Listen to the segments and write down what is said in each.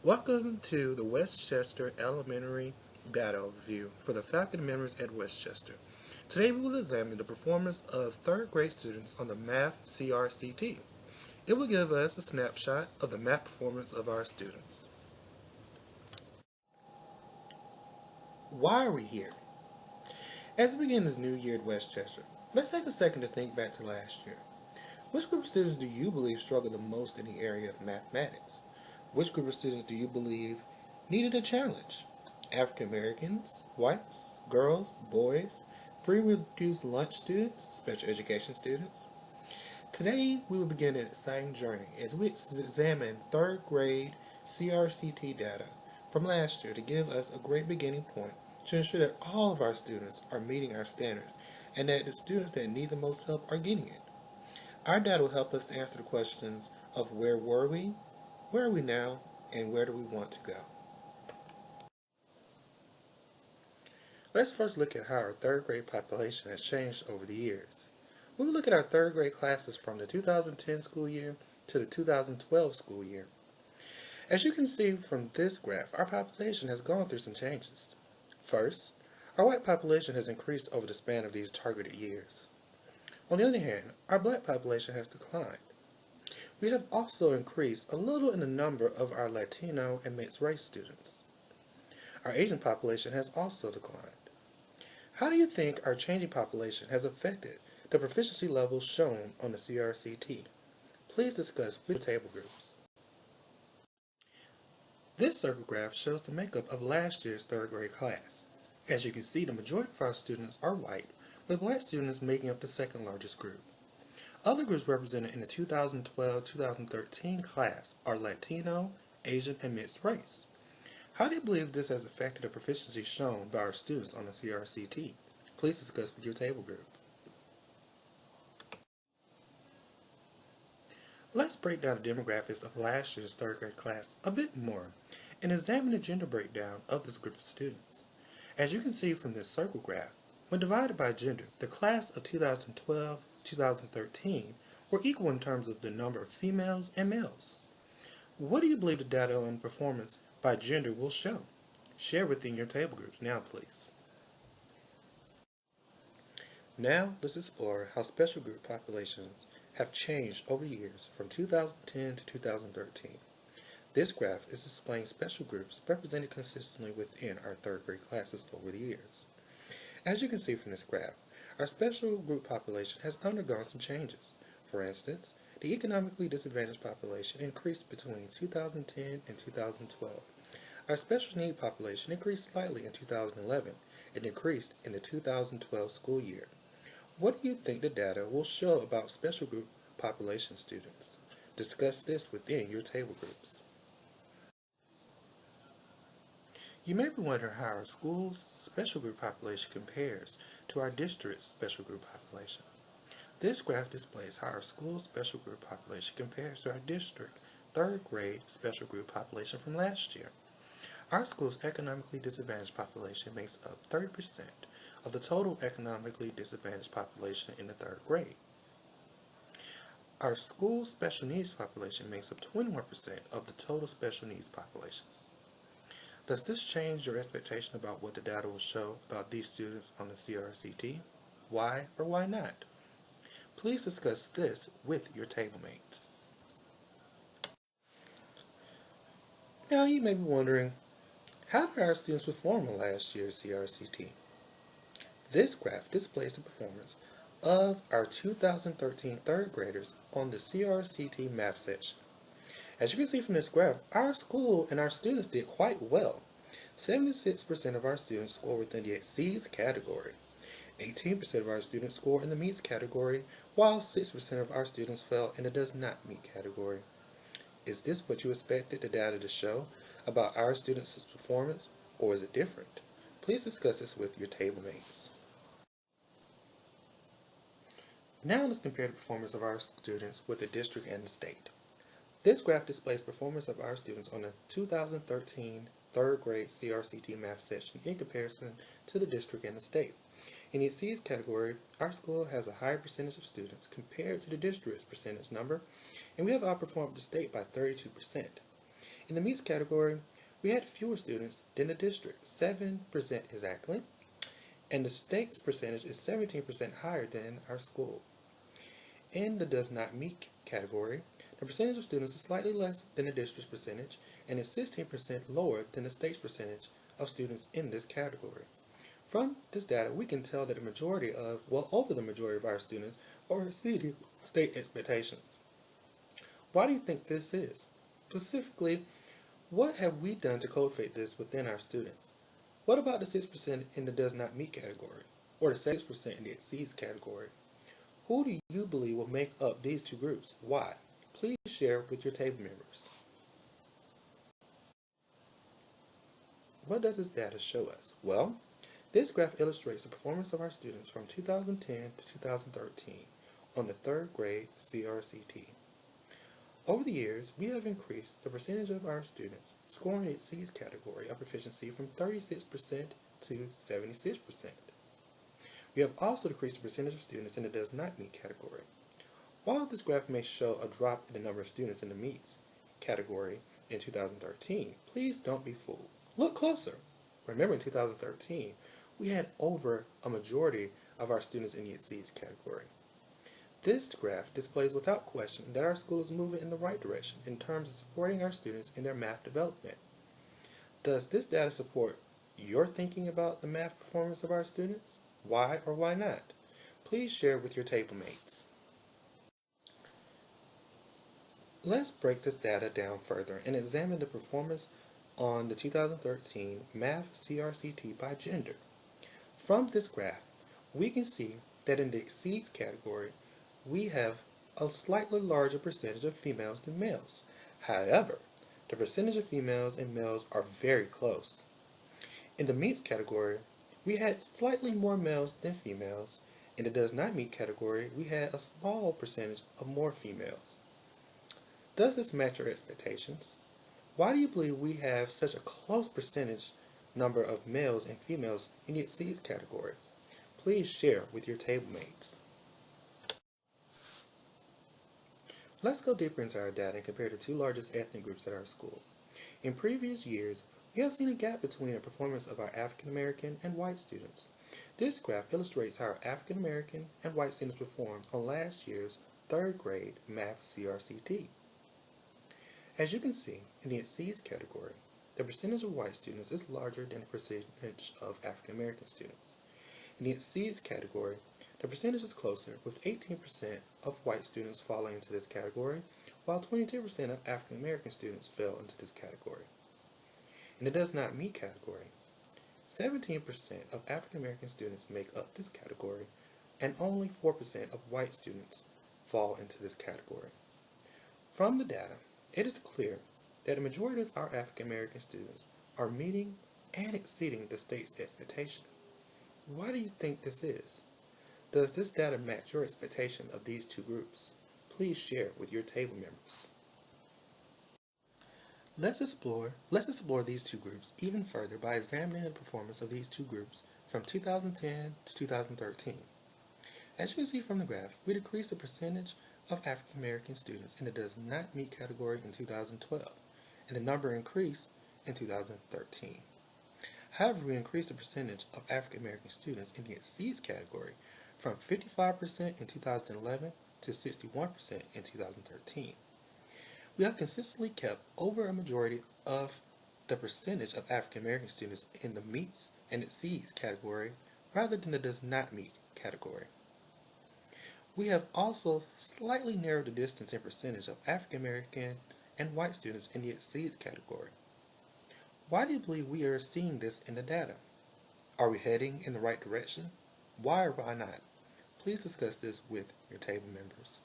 Welcome to the Westchester Elementary Data Overview for the faculty members at Westchester. Today we will examine the performance of third grade students on the Math CRCT. It will give us a snapshot of the math performance of our students. Why are we here? As we begin this new year at Westchester, let's take a second to think back to last year. Which group of students do you believe struggled the most in the area of mathematics? Which group of students do you believe needed a challenge? African Americans, whites, girls, boys, free reduced lunch students, special education students? Today we will begin an exciting journey as we examine third grade CRCT data from last year to give us a great beginning point to ensure that all of our students are meeting our standards and that the students that need the most help are getting it. Our data will help us to answer the questions of where were we, where are we now, and where do we want to go? Let's first look at how our third grade population has changed over the years. We will look at our third grade classes from the 2010 school year to the 2012 school year. As you can see from this graph, our population has gone through some changes. First, our white population has increased over the span of these targeted years. On the other hand, our black population has declined. We have also increased a little in the number of our Latino and mixed race students. Our Asian population has also declined. How do you think our changing population has affected the proficiency levels shown on the CRCT? Please discuss with table groups. This circle graph shows the makeup of last year's third grade class. As you can see, the majority of our students are white, with black students making up the second largest group. Other groups represented in the 2012-2013 class are Latino, Asian, and mixed race. How do you believe this has affected the proficiency shown by our students on the CRCT? Please discuss with your table group. Let's break down the demographics of last year's third grade class a bit more and examine the gender breakdown of this group of students. As you can see from this circle graph, when divided by gender, the class of 2012-2013 were equal in terms of the number of females and males. What do you believe the data on performance by gender will show? Share within your table groups now, please. Now, let's explore how special group populations have changed over the years from 2010 to 2013. This graph is displaying special groups represented consistently within our third grade classes over the years. As you can see from this graph, our special group population has undergone some changes. For instance, the economically disadvantaged population increased between 2010 and 2012. Our special need population increased slightly in 2011 and decreased in the 2012 school year. What do you think the data will show about special group population students? Discuss this within your table groups. You may be wondering how our school's special group population compares to our district's special group population. This graph displays how our school's special group population compares to our district third grade special group population from last year. Our school's economically disadvantaged population makes up 30% of the total economically disadvantaged population in the third grade. Our school's special needs population makes up 21% of the total special needs population. Does this change your expectation about what the data will show about these students on the CRCT? Why or why not? Please discuss this with your table mates. Now you may be wondering, how did our students perform in last year's CRCT? This graph displays the performance of our 2013 third graders on the CRCT math section. As you can see from this graph, our school and our students did quite well. 76% of our students scored within the exceeds category. 18% of our students scored in the meets category, while 6% of our students fell in the does not meet category. Is this what you expected the data to show about our students' performance, or is it different? Please discuss this with your table mates. Now let's compare the performance of our students with the district and the state. This graph displays performance of our students on the 2013 third grade CRCT math session in comparison to the district and the state. In the exceeds category, our school has a higher percentage of students compared to the district's percentage number, and we have outperformed the state by 32%. In the meets category, we had fewer students than the district, 7% exactly, and the state's percentage is 17% higher than our school. In the does not meet category, the percentage of students is slightly less than the district's percentage and is 16% lower than the state's percentage of students in this category. From this data, we can tell that over the majority of our students are exceeding state expectations. Why do you think this is? Specifically, what have we done to cultivate this within our students? What about the 6% in the does not meet category, or the 6% in the exceeds category? Who do you believe will make up these two groups? Why? Please share with your table members. What does this data show us? Well, this graph illustrates the performance of our students from 2010 to 2013 on the third grade CRCT. Over the years, we have increased the percentage of our students scoring the exceeds category of proficiency from 36% to 76%. We have also decreased the percentage of students in the does not meet category. While this graph may show a drop in the number of students in the meets category in 2013, please don't be fooled. Look closer. Remember, in 2013, we had over a majority of our students in the exceeds category. This graph displays without question that our school is moving in the right direction in terms of supporting our students in their math development. Does this data support your thinking about the math performance of our students? Why or why not? Please share with your table mates. Let's break this data down further and examine the performance on the 2013 Math CRCT by gender. From this graph, we can see that in the exceeds category, we have a slightly larger percentage of females than males. However, the percentage of females and males are very close. In the meets category, we had slightly more males than females. In the does not meet category, we had a small percentage of more females. Does this match your expectations? Why do you believe we have such a close percentage number of males and females in the exceeds category? Please share with your table mates. Let's go deeper into our data and compare the two largest ethnic groups at our school. In previous years, we have seen a gap between the performance of our African American and white students. This graph illustrates how our African American and white students performed on last year's third grade Math CRCT. As you can see, in the exceeds category, the percentage of white students is larger than the percentage of African American students. In the exceeds category, the percentage is closer, with 18% of white students falling into this category, while 22% of African American students fell into this category. In the does not meet category, 17% of African American students make up this category, and only 4% of white students fall into this category. From the data, it is clear that a majority of our African American students are meeting and exceeding the state's expectation. Why do you think this is? Does this data match your expectation of these two groups? Please share with your table members. Let's explore these two groups even further by examining the performance of these two groups from 2010 to 2013. As you can see from the graph, we decreased the percentage of African American students in the does not meet category in 2012, and the number increased in 2013. However, we increased the percentage of African American students in the exceeds category from 55% in 2011 to 61% in 2013. We have consistently kept over a majority of the percentage of African American students in the meets and exceeds category rather than the does not meet category. We have also slightly narrowed the distance in percentage of African American and white students in the exceeds category. Why do you believe we are seeing this in the data? Are we heading in the right direction? Why or why not? Please discuss this with your table members.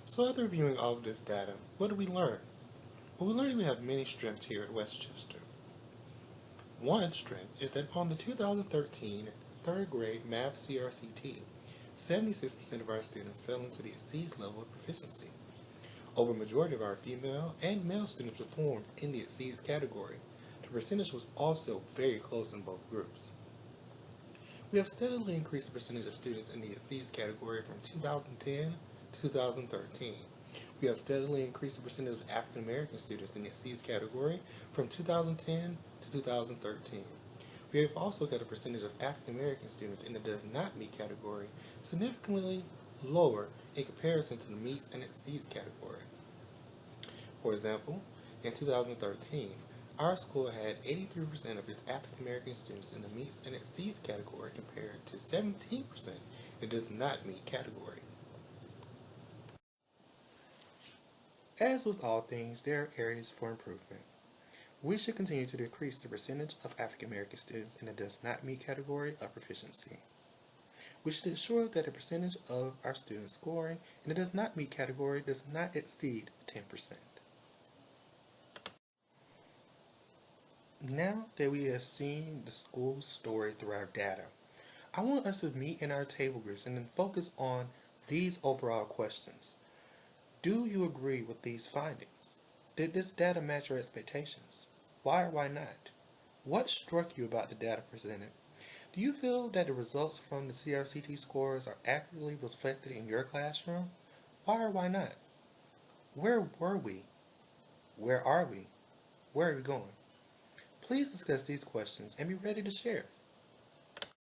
So after reviewing all of this data, what did we learn? Well, we learned that we have many strengths here at Westchester. One strength is that upon the 2013 third grade Math CRCT, 76% of our students fell into the exceeds level of proficiency. Over a majority of our female and male students performed in the exceeds category. The percentage was also very close in both groups. We have steadily increased the percentage of students in the exceeds category from 2010 to 2013, We have steadily increased the percentage of African American students in the exceeds category from 2010 to 2013. We have also got a percentage of African American students in the does not meet category significantly lower in comparison to the meets and exceeds category. For example, in 2013, our school had 83% of its African American students in the meets and exceeds category compared to 17% in does not meet category. As with all things, there are areas for improvement. We should continue to decrease the percentage of African American students in the does not meet category of proficiency. We should ensure that the percentage of our students scoring in the does not meet category does not exceed 10%. Now that we have seen the school story through our data, I want us to meet in our table groups and then focus on these overall questions. Do you agree with these findings? Did this data match your expectations? Why or why not? What struck you about the data presented? Do you feel that the results from the CRCT scores are accurately reflected in your classroom? Why or why not? Where were we? Where are we? Where are we going? Please discuss these questions and be ready to share.